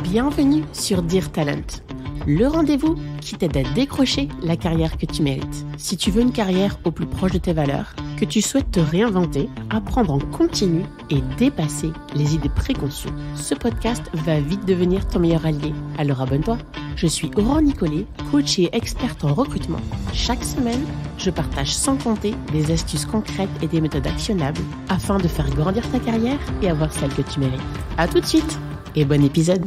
Bienvenue sur Dear Talent, le rendez-vous qui t'aide à décrocher la carrière que tu mérites. Si tu veux une carrière au plus proche de tes valeurs, que tu souhaites te réinventer, apprendre en continu et dépasser les idées préconçues, ce podcast va vite devenir ton meilleur allié. Alors abonne-toi. Je suis Aurore Nicollet, coach et experte en recrutement. Chaque semaine, je partage sans compter des astuces concrètes et des méthodes actionnables afin de faire grandir ta carrière et avoir celle que tu mérites. À tout de suite et bon épisode.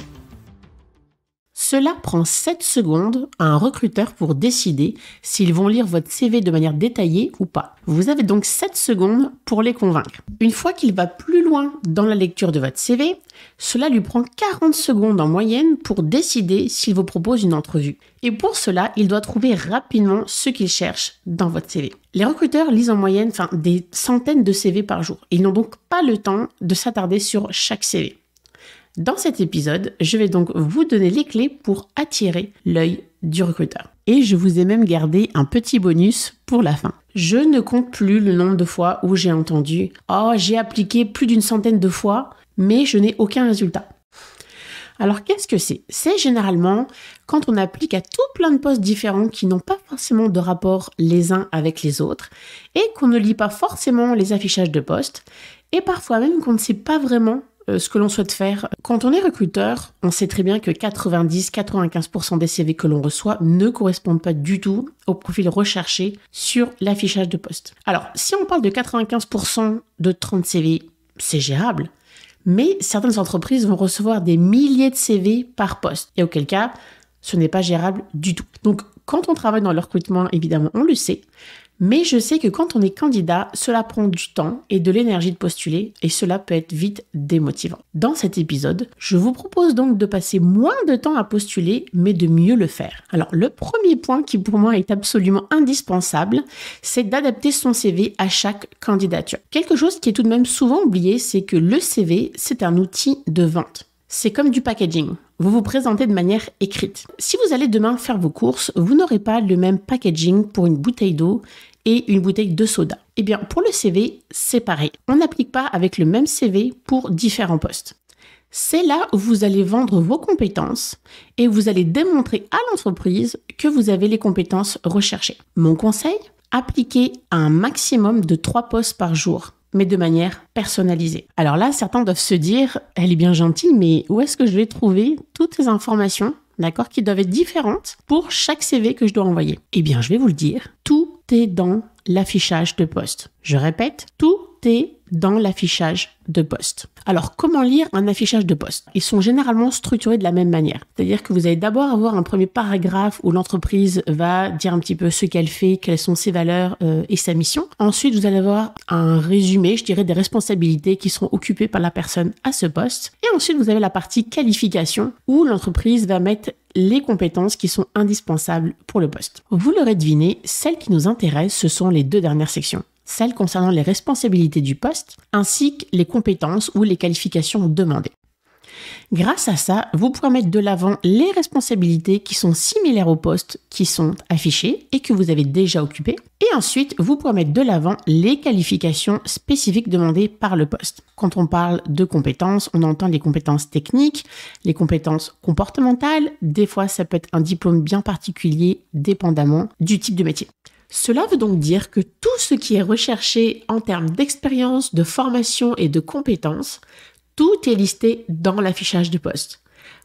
Cela prend 7 secondes à un recruteur pour décider s'ils vont lire votre CV de manière détaillée ou pas. Vous avez donc 7 secondes pour les convaincre. Une fois qu'il va plus loin dans la lecture de votre CV, cela lui prend 40 secondes en moyenne pour décider s'il vous propose une entrevue. Et pour cela, il doit trouver rapidement ce qu'il cherche dans votre CV. Les recruteurs lisent en moyenne des centaines de CV par jour. Ils n'ont donc pas le temps de s'attarder sur chaque CV. Dans cet épisode, je vais donc vous donner les clés pour attirer l'œil du recruteur. Et je vous ai même gardé un petit bonus pour la fin. Je ne compte plus le nombre de fois où j'ai entendu « Oh, j'ai appliqué plus d'une centaine de fois, mais je n'ai aucun résultat ». Alors qu'est-ce que c'est ? C'est généralement quand on applique à tout plein de postes différents qui n'ont pas forcément de rapport les uns avec les autres et qu'on ne lit pas forcément les affichages de postes et parfois même qu'on ne sait pas vraiment ce que l'on souhaite faire. Quand on est recruteur, on sait très bien que 90-95% des CV que l'on reçoit ne correspondent pas du tout au profil recherché sur l'affichage de poste. Alors, si on parle de 95% de 30 CV, c'est gérable, mais certaines entreprises vont recevoir des milliers de CV par poste, et auquel cas, ce n'est pas gérable du tout. Donc, quand on travaille dans le recrutement, évidemment, on le sait, mais je sais que quand on est candidat, cela prend du temps et de l'énergie de postuler et cela peut être vite démotivant. Dans cet épisode, je vous propose donc de passer moins de temps à postuler, mais de mieux le faire. Alors, le premier point qui pour moi est absolument indispensable, c'est d'adapter son CV à chaque candidature. Quelque chose qui est tout de même souvent oublié, c'est que le CV, c'est un outil de vente. C'est comme du packaging. Vous vous présentez de manière écrite. Si vous allez demain faire vos courses, vous n'aurez pas le même packaging pour une bouteille d'eau et une bouteille de soda. Eh bien, pour le CV, c'est pareil. On n'applique pas avec le même CV pour différents postes. C'est là où vous allez vendre vos compétences et vous allez démontrer à l'entreprise que vous avez les compétences recherchées. Mon conseil ? Appliquez à un maximum de 3 postes par jour, mais de manière personnalisée. Alors là, certains doivent se dire, elle est bien gentille, mais où est-ce que je vais trouver toutes ces informations, d'accord, qui doivent être différentes pour chaque CV que je dois envoyer ? Eh bien, je vais vous le dire, tout est dans l'affichage de poste. Je répète, tout est dans l'affichage de poste. Alors, comment lire un affichage de poste ? Ils sont généralement structurés de la même manière. C'est-à-dire que vous allez d'abord avoir un premier paragraphe où l'entreprise va dire un petit peu ce qu'elle fait, quelles sont ses valeurs et sa mission. Ensuite, vous allez avoir un résumé, je dirais, des responsabilités qui seront occupées par la personne à ce poste. Et ensuite, vous avez la partie qualification où l'entreprise va mettre les compétences qui sont indispensables pour le poste. Vous l'aurez deviné, celles qui nous intéressent, ce sont les 2 dernières sections. Celles concernant les responsabilités du poste, ainsi que les compétences ou les qualifications demandées. Grâce à ça, vous pourrez mettre de l'avant les responsabilités qui sont similaires au poste qui sont affichés et que vous avez déjà occupé. Et ensuite, vous pourrez mettre de l'avant les qualifications spécifiques demandées par le poste. Quand on parle de compétences, on entend les compétences techniques, les compétences comportementales. Des fois, ça peut être un diplôme bien particulier, dépendamment du type de métier. Cela veut donc dire que tout ce qui est recherché en termes d'expérience, de formation et de compétences, tout est listé dans l'affichage de poste.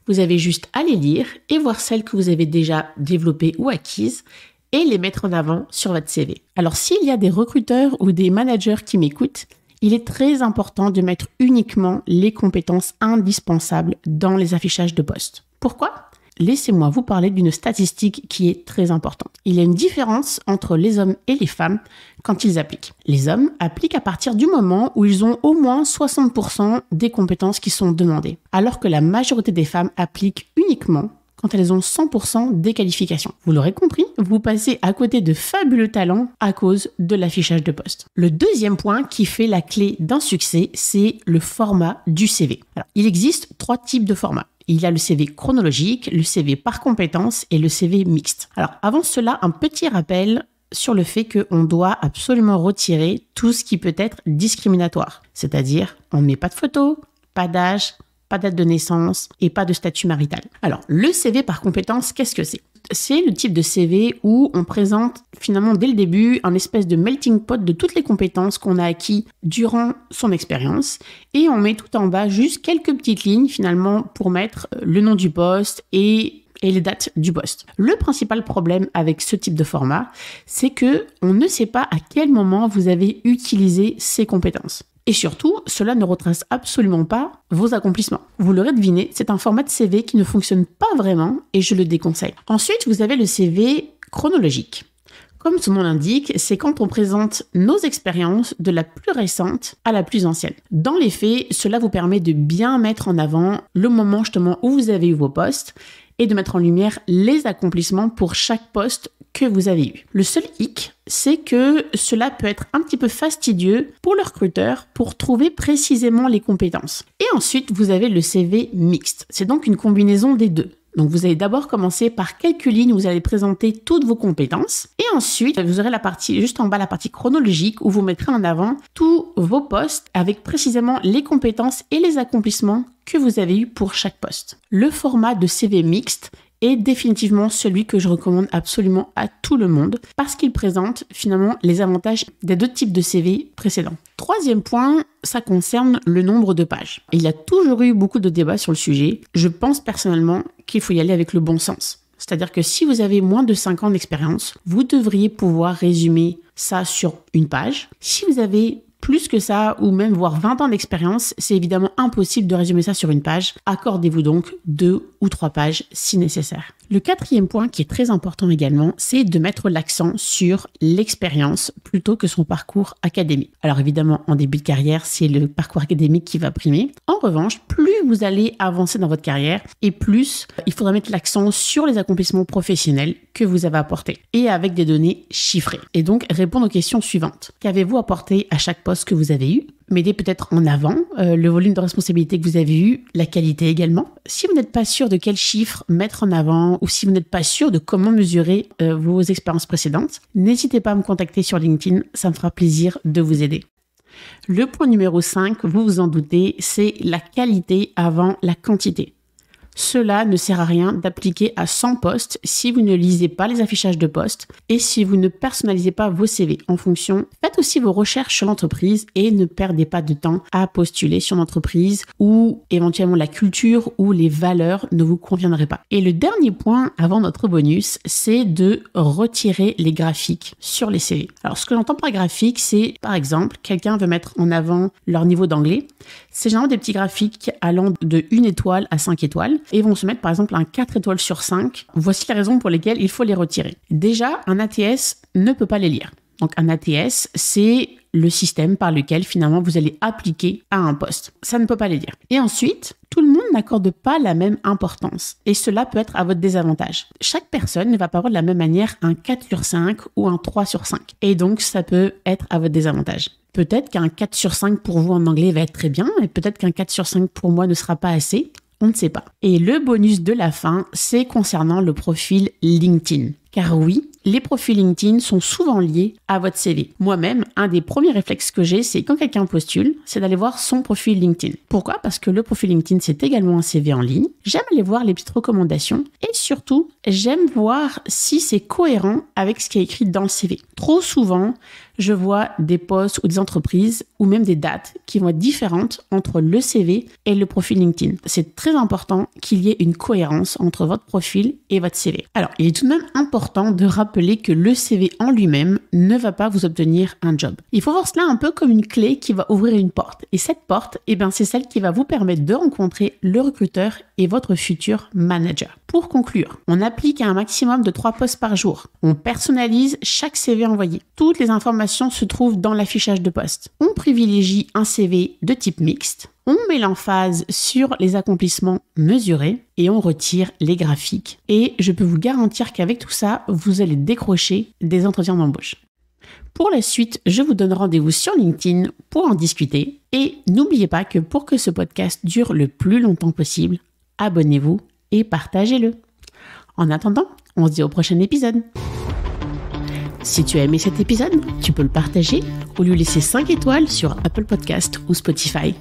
Vous avez juste à les lire et voir celles que vous avez déjà développées ou acquises et les mettre en avant sur votre CV. Alors s'il y a des recruteurs ou des managers qui m'écoutent, il est très important de mettre uniquement les compétences indispensables dans les affichages de poste. Pourquoi ? Laissez-moi vous parler d'une statistique qui est très importante. Il y a une différence entre les hommes et les femmes quand ils appliquent. Les hommes appliquent à partir du moment où ils ont au moins 60% des compétences qui sont demandées, alors que la majorité des femmes appliquent uniquement quand elles ont 100% des qualifications. Vous l'aurez compris, vous passez à côté de fabuleux talents à cause de l'affichage de poste. Le deuxième point qui fait la clé d'un succès, c'est le format du CV. Alors, il existe 3 types de formats. Il y a le CV chronologique, le CV par compétence et le CV mixte. Alors, avant cela, un petit rappel sur le fait qu'on doit absolument retirer tout ce qui peut être discriminatoire. C'est-à-dire, on ne met pas de photo, pas d'âge, pas date de naissance et pas de statut marital. Alors, le CV par compétences, qu'est-ce que c'est ? C'est le type de CV où on présente finalement dès le début un espèce de melting pot de toutes les compétences qu'on a acquis durant son expérience et on met tout en bas juste quelques petites lignes finalement pour mettre le nom du poste et les dates du poste. Le principal problème avec ce type de format, c'est que on ne sait pas à quel moment vous avez utilisé ces compétences. Et surtout, cela ne retrace absolument pas vos accomplissements. Vous l'aurez deviné, c'est un format de CV qui ne fonctionne pas vraiment et je le déconseille. Ensuite, vous avez le CV chronologique. Comme son nom l'indique, c'est quand on présente nos expériences de la plus récente à la plus ancienne. Dans les faits, cela vous permet de bien mettre en avant le moment justement où vous avez eu vos postes et de mettre en lumière les accomplissements pour chaque poste que vous avez eu. Le seul hic, c'est que cela peut être un petit peu fastidieux pour le recruteur pour trouver précisément les compétences. Et ensuite, vous avez le CV mixte. C'est donc une combinaison des deux. Donc, vous allez d'abord commencer par quelques lignes où vous allez présenter toutes vos compétences. Et ensuite, vous aurez la partie, juste en bas, la partie chronologique où vous mettrez en avant tous vos postes avec précisément les compétences et les accomplissements que vous avez eus pour chaque poste. Le format de CV mixte est définitivement celui que je recommande absolument à tout le monde parce qu'il présente finalement les avantages des deux types de CV précédents. Troisième point, ça concerne le nombre de pages. Il y a toujours eu beaucoup de débats sur le sujet. Je pense personnellement qu'il faut y aller avec le bon sens. C'est-à-dire que si vous avez moins de 5 ans d'expérience, vous devriez pouvoir résumer ça sur une page. Si vous avez plus que ça, ou même voire 20 ans d'expérience, c'est évidemment impossible de résumer ça sur une page. Accordez-vous donc 2 ou 3 pages si nécessaire. Le quatrième point qui est très important également, c'est de mettre l'accent sur l'expérience plutôt que son parcours académique. Alors évidemment, en début de carrière, c'est le parcours académique qui va primer. En revanche, plus vous allez avancer dans votre carrière et plus il faudra mettre l'accent sur les accomplissements professionnels que vous avez apportés et avec des données chiffrées. Et donc, répondre aux questions suivantes. Qu'avez-vous apporté à chaque poste que vous avez eu? Mettez peut-être en avant le volume de responsabilité que vous avez eu, la qualité également. Si vous n'êtes pas sûr de quel chiffre mettre en avant ou si vous n'êtes pas sûr de comment mesurer vos expériences précédentes, n'hésitez pas à me contacter sur LinkedIn, ça me fera plaisir de vous aider. Le point numéro 5, vous vous en doutez, c'est la qualité avant la quantité. Cela ne sert à rien d'appliquer à 100 postes si vous ne lisez pas les affichages de postes et si vous ne personnalisez pas vos CV en fonction. Faites aussi vos recherches sur l'entreprise et ne perdez pas de temps à postuler sur l'entreprise où éventuellement la culture ou les valeurs ne vous conviendraient pas. Et le dernier point avant notre bonus, c'est de retirer les graphiques sur les CV. Alors ce que j'entends par graphique, c'est par exemple quelqu'un veut mettre en avant leur niveau d'anglais. C'est généralement des petits graphiques allant de 1 étoile à 5 étoiles. Et vont se mettre par exemple un 4 étoiles sur 5. Voici les raisons pour lesquelles il faut les retirer. Déjà, un ATS ne peut pas les lire. Donc un ATS, c'est le système par lequel finalement vous allez appliquer à un poste. Ça ne peut pas les lire. Et ensuite, tout le monde n'accorde pas la même importance. Et cela peut être à votre désavantage. Chaque personne ne va pas avoir de la même manière un 4 sur 5 ou un 3 sur 5. Et donc, ça peut être à votre désavantage. Peut-être qu'un 4 sur 5 pour vous en anglais va être très bien. Et peut-être qu'un 4 sur 5 pour moi ne sera pas assez. On ne sait pas. Et le bonus de la fin, c'est concernant le profil LinkedIn. Car oui, les profils LinkedIn sont souvent liés à votre CV. Moi-même, un des premiers réflexes que j'ai, c'est quand quelqu'un postule, c'est d'aller voir son profil LinkedIn. Pourquoi ? Parce que le profil LinkedIn, c'est également un CV en ligne. J'aime aller voir les petites recommandations et surtout, j'aime voir si c'est cohérent avec ce qui est écrit dans le CV. Trop souvent, je vois des postes ou des entreprises ou même des dates qui vont être différentes entre le CV et le profil LinkedIn. C'est très important qu'il y ait une cohérence entre votre profil et votre CV. Alors, il est tout de même important de rappeler que le CV en lui-même ne va pas vous obtenir un job. Il faut voir cela un peu comme une clé qui va ouvrir une porte. Et cette porte, c'est celle qui va vous permettre de rencontrer le recruteur et votre futur manager. Pour conclure, on applique à un maximum de 3 postes par jour. On personnalise chaque CV envoyé. Toutes les informations se trouvent dans l'affichage de poste. On privilégie un CV de type mixte. On met l'emphase sur les accomplissements mesurés et on retire les graphiques. Et je peux vous garantir qu'avec tout ça, vous allez décrocher des entretiens d'embauche. Pour la suite, je vous donne rendez-vous sur LinkedIn pour en discuter. Et n'oubliez pas que pour que ce podcast dure le plus longtemps possible, abonnez-vous et partagez-le. En attendant, on se dit au prochain épisode. Si tu as aimé cet épisode, tu peux le partager ou lui laisser 5 étoiles sur Apple Podcast ou Spotify.